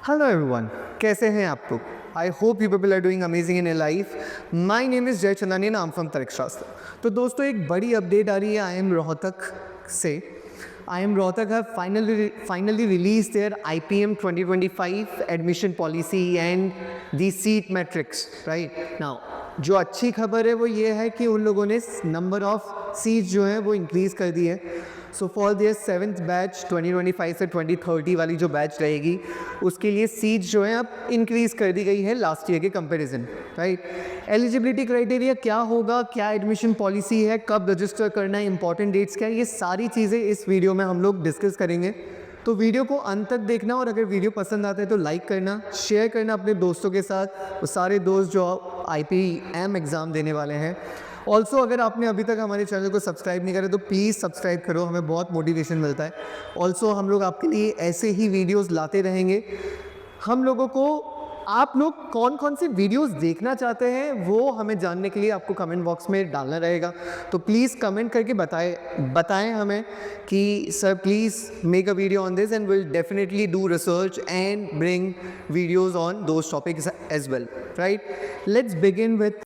Hello everyone, कैसे हैं आप लोग? I hope you people are doing amazing in a life. My name is Jai Chandani, नाम फ्रॉम तरिक शास्त्र. तो दोस्तों, एक बड़ी अपडेट आ रही है आई एम रोहतक से. I am Rohtak have finally release there IPM 2025 admission policy and the seat matrix. Right now, जो अच्छी खबर है वो ये है कि उन लोगों ने नंबर ऑफ सीट्स जो है वो इंक्रीज़ कर दी है. So for their 7th batch 2025 से 2030 वाली जो बैच रहेगी उसके लिए सीट्स जो है अब इंक्रीज़ कर दी गई है लास्ट ईयर के कंपैरिजन. राइट, एलिजिबिलिटी क्राइटेरिया क्या होगा, क्या एडमिशन पॉलिसी है, कब रजिस्टर करना है, इंपॉर्टेंट डेट्स क्या है, ये सारी चीज़ें इस वीडियो में हम लोग डिस्कस करेंगे. तो वीडियो को अंत तक देखना, और अगर वीडियो पसंद आता है तो लाइक करना, शेयर करना अपने दोस्तों के साथ, वो सारे दोस्त जो IPM एग्ज़ाम देने वाले हैं. ऑल्सो अगर आपने अभी तक हमारे चैनल को सब्सक्राइब नहीं करा तो प्लीज़ सब्सक्राइब करो, हमें बहुत मोटिवेशन मिलता है. ऑल्सो हम लोग आपके लिए ऐसे ही वीडियोस लाते रहेंगे. हम लोगों को आप लोग कौन कौन सी वीडियोस देखना चाहते हैं वो हमें जानने के लिए आपको कमेंट बॉक्स में डालना रहेगा. तो प्लीज़ कमेंट करके बताएं हमें कि sir please make a video on this and will definitely do research and bring videos on those topics as well. Right, let's begin with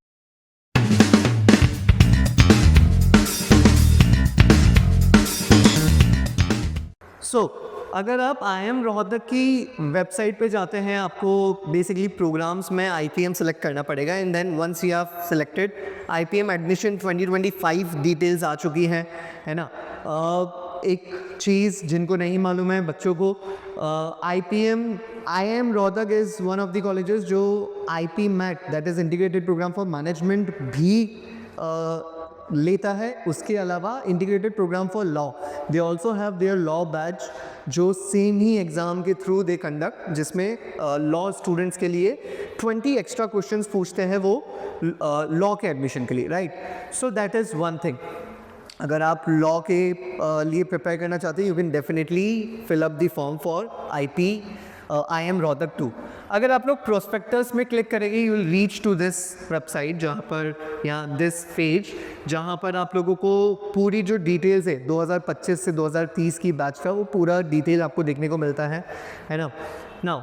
अगर आप IIM रोहतक की वेबसाइट पे जाते हैं, आपको बेसिकली प्रोग्राम्स में IPM सेलेक्ट करना पड़ेगा. And then once you have selected IPM admission 2025 details आ चुकी हैं, है ना. एक चीज़ जिनको नहीं मालूम है बच्चों को, IIM Rohtak is one of the colleges जो IP MAT that is integrated program for management भी लेता है. उसके अलावा integrated program for law, they also have their law batch जो सेम ही एग्ज़ाम के थ्रू दे कंडक्ट, जिसमें लॉ स्टूडेंट्स के लिए 20 एक्स्ट्रा क्वेश्चंस पूछते हैं वो लॉ के एडमिशन के लिए. Right, so that is one thing. अगर आप लॉ के लिए प्रिपेयर करना चाहते हैं, you can definitely fill up the form for IIM Rohtak 2. अगर आप लोग प्रोस्पेक्टस में क्लिक करेंगे, you will reach to this website जहाँ पर यहाँ दिस पेज जहाँ पर आप लोगों को पूरी जो डिटेल्स है 2025 से 2030 की बैच का वो पूरा डिटेल आपको देखने को मिलता है ना. नाउ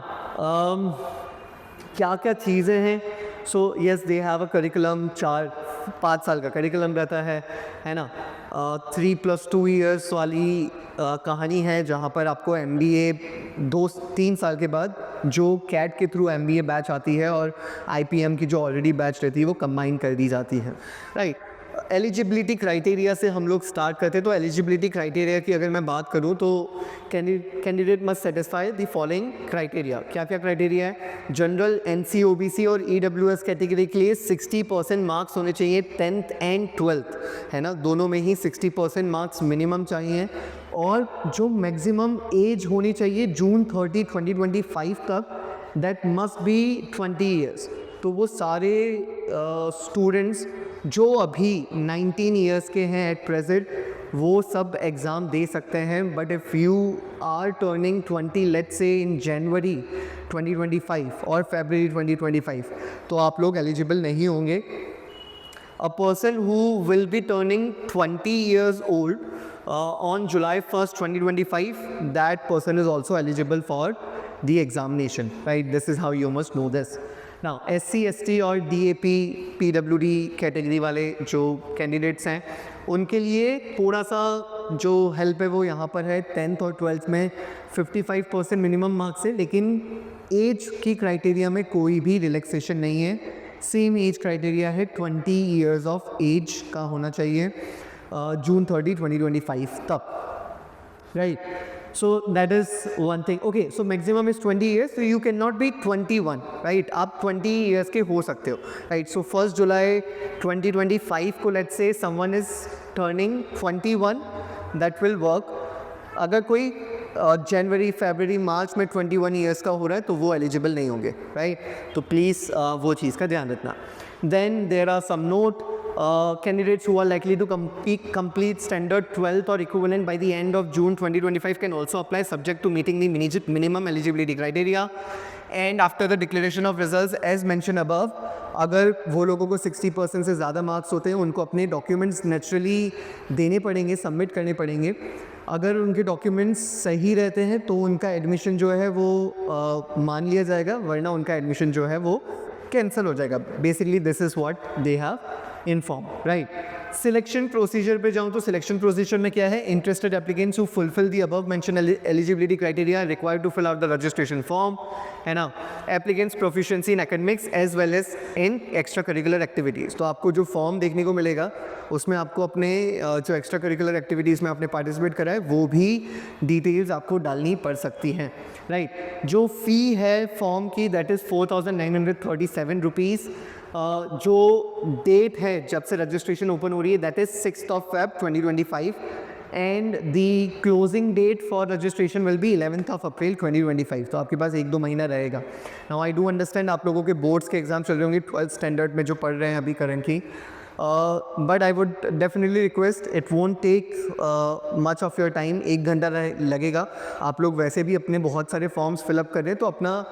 क्या क्या चीज़ें हैं. So yes, they have a curriculum, 4-5 साल का करिकुलम रहता है ना. 3+2 ईयर्स वाली कहानी है जहाँ पर आपको MBA 2-3 साल के बाद जो CAT के थ्रू MBA बैच आती है और IPM की जो ऑलरेडी बैच रहती है वो कंबाइन कर दी जाती है. राइट, एलिजिबिलिटी क्राइटेरिया से हम लोग स्टार्ट करते हैं. तो एलिजिबिलिटी क्राइटेरिया की अगर मैं बात करूं तो candidate must satisfy the following criteria. क्या क्या क्राइटेरिया है? जनरल, NC, OBC और EWS कैटेगरी के लिए 60% मार्क्स होने चाहिए 10th एंड 12th, है ना. दोनों में ही 60% मार्क्स मिनिमम चाहिए. और जो मैक्सिमम एज होनी चाहिए जून 30, 2025 तक, दैट मस्ट बी 20 ईयर्स. तो वो सारे स्टूडेंट्स जो अभी 19 ईयर्स के हैं एट प्रेजेंट, वो सब एग्ज़ाम दे सकते हैं. But if you are turning 20 let's say in जनवरी 2025 और फरवरी 2025, तो आप लोग एलिजिबल नहीं होंगे. A person who will be turning 20 years old on July 1st, 2025, that person is also eligible for the examination. Right? This is how you must know this. Now, SC, ST और DAP, PWD category वाले जो candidates हैं, उनके लिए थोड़ा सा जो help है वो यहाँ पर है. 10th और 12th में 55% मिनिमम मार्क्स है, लेकिन एज की क्राइटेरिया में कोई भी रिलैक्सेशन नहीं है. सेम एज क्राइटेरिया है, 20 ईयर्स ऑफ एज का होना चाहिए जून 30, 2025 तक. Right, so that is one thing. Okay, so maximum is 20 years, so you cannot be 21. Right, आप 20 ईयर्स के हो सकते हो. राइट, सो 1 जुलाई 2025 को let's say someone is turning 21, that will work. अगर कोई जनवरी, फरवरी, मार्च में 21 ईयर्स का हो रहा है तो वो एलिजिबल नहीं होंगे. राइट, तो प्लीज़ वो चीज़ का ध्यान रखना. Then there are some note. Candidates who are likely to complete standard 12th or equivalent by the end of June 2025 can also apply, subject to meeting the minimum eligibility criteria. And after the declaration of results as mention above, अगर वो लोगों को 60% से ज़्यादा marks होते हैं उनको अपने डॉक्यूमेंट्स नेचुरली देने पड़ेंगे, सबमिट करने पड़ेंगे. अगर उनके डॉक्यूमेंट्स सही रहते हैं तो उनका एडमिशन जो है वो मान लिया जाएगा, वरना उनका एडमिशन जो है वो कैंसिल हो जाएगा. Basically this is what they have inform, right. Selection procedure पे जाऊँ तो सिलेक्शन प्रोसीजर में क्या है, interested applicants who fulfil the above mention eligibility criteria required to fill out the registration form, है ना. Applicants proficiency in academics as well as in extra curricular activities. तो आपको जो फॉर्म देखने को मिलेगा उसमें आपको अपने जो एक्स्ट्रा करिकुलर एक्टिविटीज़ में आपने पार्टिसिपेट करा है वो भी डिटेल्स आपको डालनी पड़ सकती हैं, राइट. जो फ़ी है फॉर्म की दैट इज़ 4,937 रुपीज़. जो डेट है जब से रजिस्ट्रेशन ओपन हो रही है that is 6th of Feb 2025 and the closing date for registration will be 11th of April 2025. तो आपके पास 1-2 महीना रहेगा. नाउ आई डू अंडरस्टैंड आप लोगों के बोर्ड्स के एग्जाम चल रहे होंगे 12th स्टैंडर्ड में जो पढ़ रहे हैं अभी currently, but I would definitely request it won't take much of your time. 1 घंटा लगेगा. आप लोग वैसे भी अपने बहुत सारे फॉर्म्स फिलअप कर रहे हैं तो अपना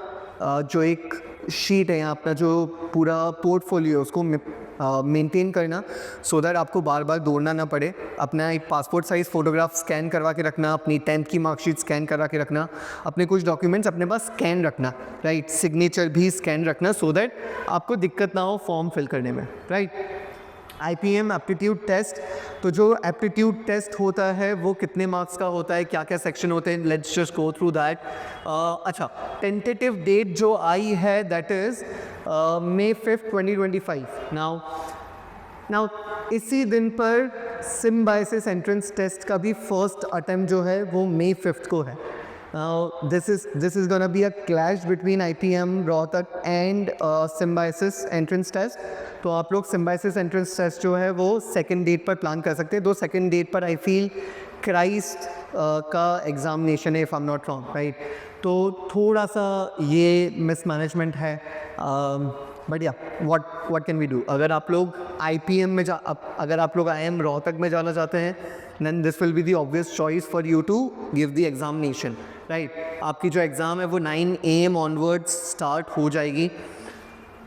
जो एक शीट है या अपना जो पूरा पोर्टफोलियो उसको मेंटेन करना सो दैट आपको बार बार दौड़ना ना पड़े. अपना एक पासपोर्ट साइज़ फ़ोटोग्राफ स्कैन करवा के रखना, अपनी 10th की मार्कशीट स्कैन करवा के रखना, अपने कुछ डॉक्यूमेंट्स अपने पास स्कैन रखना, राइट. सिग्नेचर भी स्कैन रखना सो दैट आपको दिक्कत ना हो फॉर्म फिल करने में, राइट. IPM aptitude test. तो जो एप्टीट्यूड टेस्ट होता है वो कितने मार्क्स का होता है, क्या क्या सेक्शन होते हैं, let's just go through that. अच्छा, टेंटेटिव डेट जो आई है that is May 5th 2025. Now इसी दिन पर सिम्बायोसिस एंट्रेंस टेस्ट का भी फर्स्ट अटेम्प्ट जो है वो May 5th को है. This is gonna be a clash between IPM Rohtak and Symbiosis entrance test. तो आप लोग सिम्बायोसिस एंट्रेंस टेस्ट जो है वो सेकंड डेट पर प्लान कर सकते हैं. दो सेकंड डेट पर आई फील क्राइस्ट का एग्ज़ामिनेशन है if I am not wrong, right. तो थोड़ा सा ये मिसमैनेजमेंट है, बट या व्हाट कैन वी डू. अगर आप लोग IPM में अगर आप लोग IIM रोहतक में जाना चाहते हैं then this will be the obvious choice for you to give the examination, right. आपकी जो एग्ज़ाम है वो 9 AM onwards स्टार्ट हो जाएगी.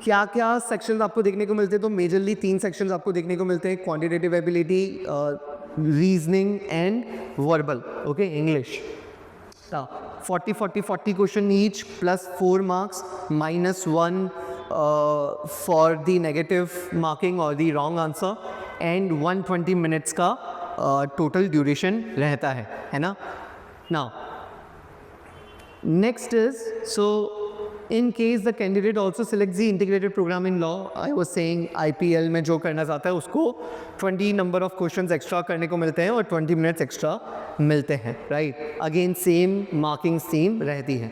क्या क्या सेक्शंस आपको देखने को मिलते हैं, तो मेजरली 3 सेक्शंस आपको देखने को मिलते हैं, quantitative ability, reasoning and verbal, okay, English. 40 question each plus 4 marks -1 for the negative marking और the wrong answer and 120 minutes का टोटल ड्यूरेशन रहता है ना. Now next is, so in case the candidate also selects the integrated program in law, I was saying IPL में जो करना चाहता है उसको 20 number of questions extra करने को मिलते हैं और 20 minutes extra मिलते हैं, right. Again same marking same रहती है.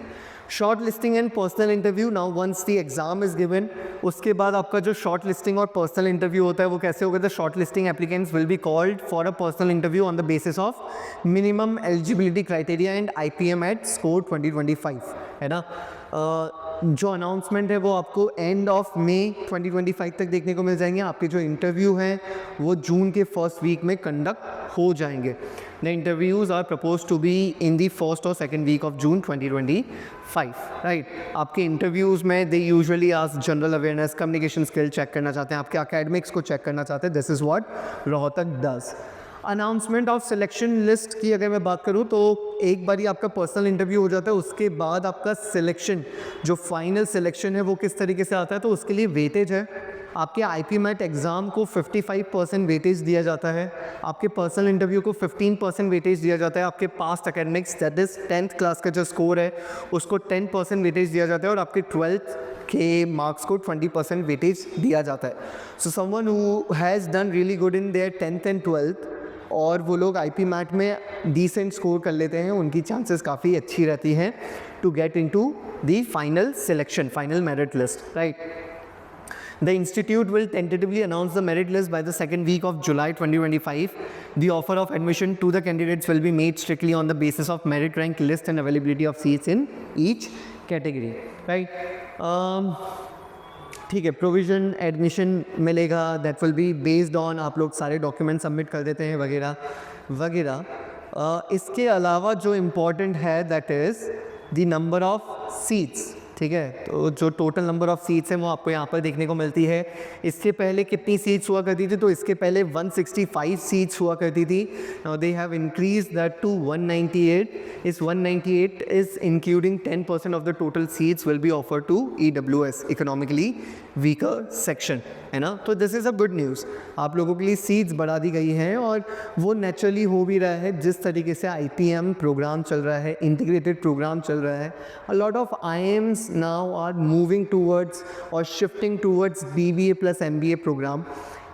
Short listing and personal interview. Now once the exam is given उसके बाद आपका जो शॉर्ट लिस्टिंग और पर्सनल इंटरव्यू होता है वो कैसे होगा. The short listing applicants will be called for a personal interview on the basis of minimum eligibility criteria and IPM AT score 2025, है ना. जो अनाउंसमेंट है वो आपको एंड ऑफ May 2025 तक देखने को मिल जाएंगे. आपके जो इंटरव्यू हैं वो जून के फर्स्ट वीक में कंडक्ट हो जाएंगे. The interviews are propose to be in the first और second week of June 2025, right. आपके इंटरव्यूज़ में दे यूजुअली आज general awareness, communication skill check करना चाहते हैं, आपके अकेडमिक्स को चेक करना चाहते हैं. This is what Rohtak does. Announcement of selection list की अगर मैं बात करूं तो एक बारी आपका पर्सनल इंटरव्यू हो जाता है, उसके बाद आपका सिलेक्शन जो फाइनल सिलेक्शन है वो किस तरीके से आता है. तो उसके लिए वेटेज है. आपके IPMAT एग्ज़ाम को 55% वेटेज दिया जाता है, आपके पर्सनल इंटरव्यू को 15% वेटेज दिया जाता है, आपके past academics that is 10th class का जो स्कोर है उसको 10% वेटेज दिया जाता है और आपके 12th के मार्क्स को 20% वेटेज दिया जाता है. So someone who has done really good in their 10th and 12th और वो लोग IPMAT में डिसेंट स्कोर कर लेते हैं, उनकी चांसेस काफ़ी अच्छी रहती हैं to get into the final selection, final merit list, right. The institute will tentatively announce the merit list by the second week of July 2025. The offer of admission to the candidates will be made strictly on the basis of merit rank list and availability of seats in each category, right. ठीक है, provision admission मिलेगा, that will be based on आप लोग सारे document submit कर देते हैं वगैरह वगैरह. इसके अलावा जो इम्पॉर्टेंट है that is the number of seats, ठीक है। तो जो टोटल नंबर ऑफ़ सीट्स हैं वो आपको यहाँ पर देखने को मिलती है। इससे पहले कितनी सीट्स हुआ करती थी, तो इसके पहले 165 सीट्स हुआ करती थी। Now they have increase that to 198. इस 198 is including 10% of the total seats will be offer to EWS, economically weaker section, है ना। तो this is a good news, आप लोगों के लिए सीट्स बढ़ा दी गई हैं और वो नेचुरली हो भी रहा है जिस तरीके से IPM प्रोग्राम चल रहा है, इंटीग्रेटेड प्रोग्राम चल रहा है। A lot of IIMs now are moving towards or shifting towards BBA plus MBA program,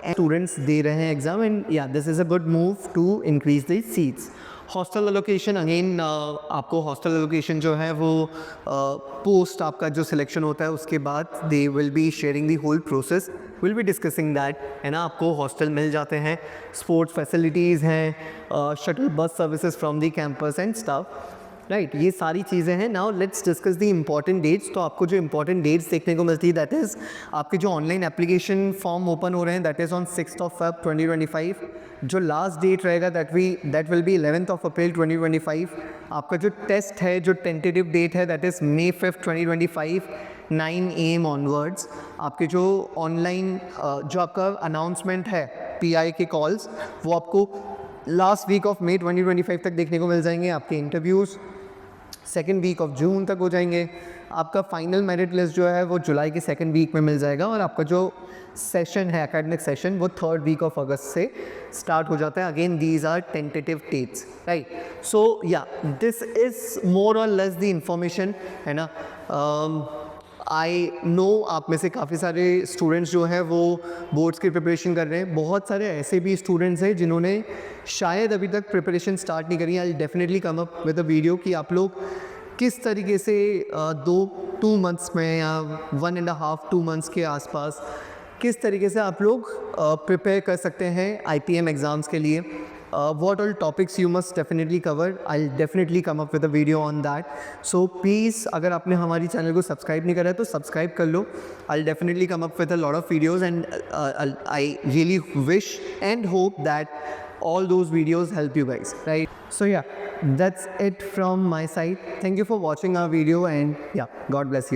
and students दे रहे हैं एग्ज़ाम, एंड या this is a good move to increase the seats. Hostel allocation, again आपको hostel allocation जो है वो post आपका जो सिलेक्शन होता है उसके बाद they will be sharing the whole process, will be discussing that, है ना। आपको हॉस्टल मिल जाते हैं, स्पोर्ट्स फैसिलिटीज़ हैं, shuttle bus services from the campus and staff, right. ये सारी चीज़ें हैं। Now let's discuss the important dates. तो आपको जो इंपॉर्टेंट डेट्स देखने को मिलती है दैट इज़ आपके जो ऑनलाइन एप्लीकेशन फॉर्म ओपन हो रहे हैं दैट इज़ ऑन 6 Feb 2025। जो लास्ट डेट रहेगा दैट विल बी 11 April 2025। आपका जो टेस्ट है, जो टेंटेटिव डेट है that is May 5, 2025, 9 AM onwards. आपके जो ऑनलाइन जो आपका अनाउंसमेंट है PI के कॉल्स, वो आपको लास्ट वीक ऑफ May 2025 तक देखने को मिल जाएंगे। आपके interviews second week of June तक हो जाएंगे। आपका फाइनल मेरिट लिस्ट जो है वो जुलाई के सेकेंड वीक में मिल जाएगा, और आपका जो सेशन है एकेडमिक सेशन वो थर्ड वीक ऑफ अगस्त से स्टार्ट हो जाता है। Again these are tentative dates, right. So yeah this is more और लेस द इंफॉर्मेशन, है ना। आई नो आप में से काफ़ी सारे स्टूडेंट्स जो हैं वो बोर्ड्स की प्रिपरेशन कर रहे हैं। बहुत सारे ऐसे भी स्टूडेंट्स हैं जिन्होंने शायद अभी तक प्रिपरेशन स्टार्ट नहीं करी। I definitely come up with a video कि आप लोग किस तरीके से 2 मंथ्स में या 1.5-2 मंथ्स के आसपास किस तरीके से आप लोग प्रिपेयर कर सकते हैं IPM एग्ज़ाम्स के लिए। what all topics you must definitely cover. I'll definitely come up with a video on that. So please, अगर आपने हमारी चैनल को सब्सक्राइब नहीं करा है तो सब्सक्राइब कर लो. I'll definitely come up with a lot of videos, and I really wish and hope that all those videos help you guys, right? So yeah, that's it from my side. Thank you for watching our video, and yeah, God bless you.